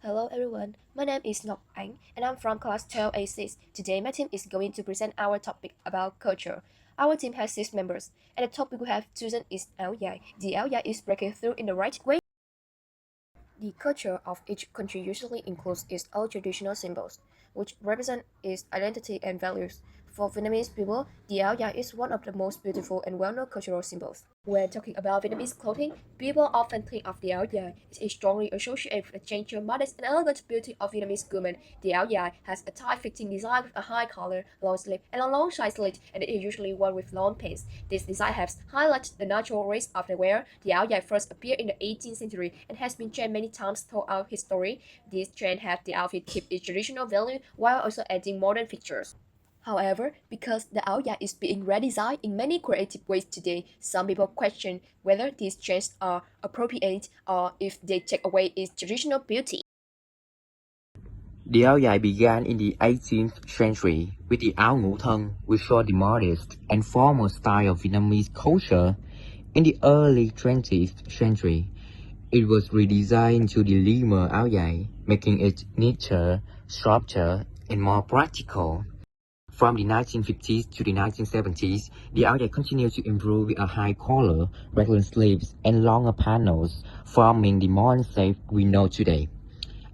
Hello everyone, my name is Ngọc Ánh and I'm from class 12A6. Today my team is going to present our topic about culture. Our team has 6 members and the topic we have chosen is áo dài. The áo dài is breaking through in the right way. The culture of each country usually includes its own traditional symbols, which represent its identity and values. For Vietnamese people, the áo dài is one of the most beautiful and well-known cultural symbols. When talking about Vietnamese clothing, people often think of the áo dài. It is strongly associated with the gentle, modest, and elegant beauty of Vietnamese women. The áo dài has a tight-fitting design with a high collar, long sleeve, and a long side slit, and it is usually worn with long pants. This design helps highlight the natural grace of the wearer. The áo dài first appeared in the 18th century and has been changed many times throughout history. This trend helped the outfit keep its traditional value while also adding modern features. However, because the áo dài is being redesigned in many creative ways today, some people question whether these changes are appropriate or if they take away its traditional beauty. The áo dài began in the 18th century with the áo ngũ thân, which showed the modest and formal style of Vietnamese culture. In the early 20th century, it was redesigned to deliver áo dài, making it neater, sharper, and more practical. From the 1950s to the 1970s, the áo dài continued to improve with a high collar, regular sleeves, and longer panels, forming the modern shape we know today.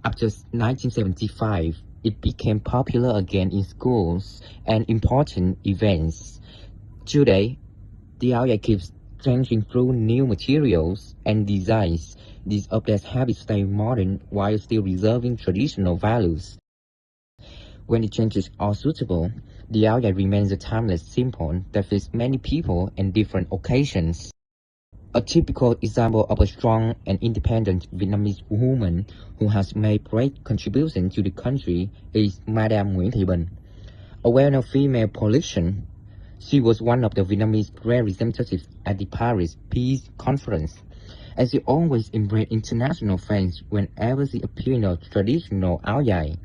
After 1975, it became popular again in schools and important events. Today, the áo dài keeps changing through new materials and designs. These updates help it stay modern while still preserving traditional values. When the changes are suitable, the áo dài remains a timeless symbol that fits many people and different occasions. A typical example of a strong and independent Vietnamese woman who has made great contributions to the country is Madame Nguyễn Thị Bình, a well-known female politician. She was one of the Vietnamese representatives at the Paris Peace Conference, and she always embraced international fans whenever she appeared in a traditional áo dài.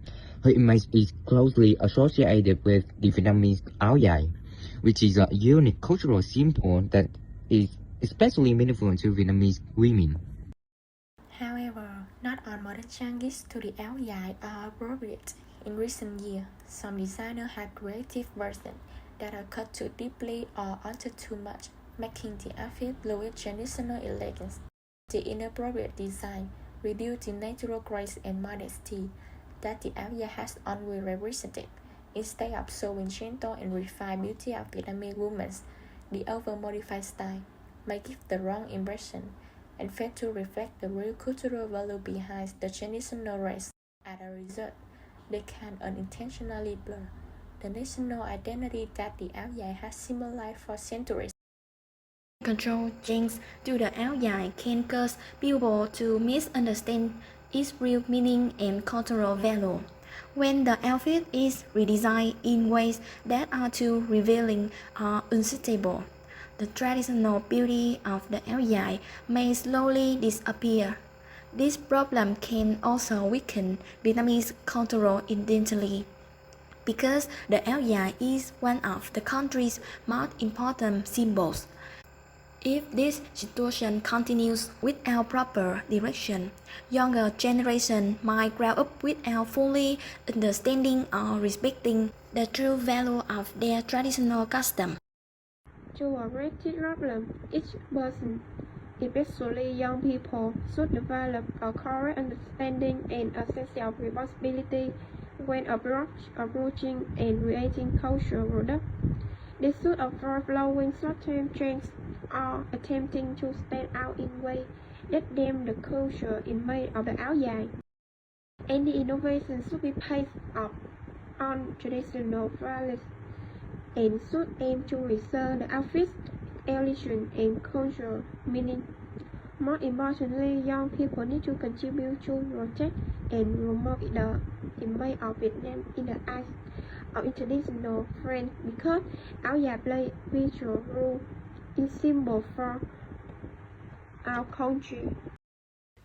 Her image is closely associated with the Vietnamese áo dài, which is a unique cultural symbol that is especially meaningful to Vietnamese women. However, not all modern changes to the áo dài are appropriate. In recent years, some designers have creative versions that are cut too deeply or altered too much, making the outfit lose traditional elegance. The inappropriate design reduces the natural grace and modesty that the áo dài has always represented. Instead of showing gentle and refined beauty of Vietnamese women, the over-modified style may give the wrong impression and fail to reflect the real cultural value behind the traditional dress. As a result, they can unintentionally blur the national identity that the áo dài has symbolized for centuries. Control change to the áo dài can cause people to misunderstand its real meaning and cultural value. When the outfit is redesigned in ways that are too revealing or unsuitable, the traditional beauty of the áo dài may slowly disappear. This problem can also weaken Vietnamese cultural identity because the áo dài is one of the country's most important symbols. If this situation continues without proper direction, younger generation might grow up without fully understanding or respecting the true value of their traditional custom. To address this problem, each person, especially young people, should develop a correct understanding and a sense of responsibility when approaching and creating cultural products. They should avoid following short-term trends or attempting to stand out in ways that damn the culture image of the áo dài. Any innovation should be based on traditional values and should aim to preserve the outfit's elegance and cultural meaning. More importantly, young people need to contribute to protect and promote the image of Vietnam in the eyes of international friends because áo dài play a vital role in symbol for our country.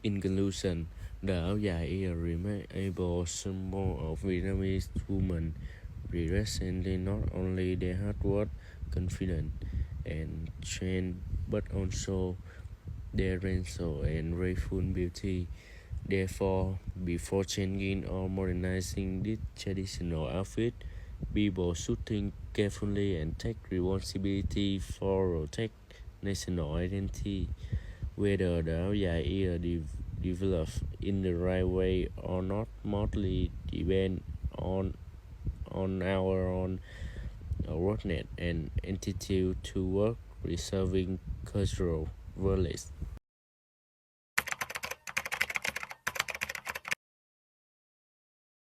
In conclusion, the áo dài is a remarkable symbol of Vietnamese women, representing not only their hard work, confidence, and strength, but also their gentle and graceful beauty. Therefore, before changing or modernizing this traditional outfit, people should think carefully and take responsibility for protect national identity. Whether the áo dài is developed in the right way or not mostly depend on our own roadmap and attitude toward preserving cultural values.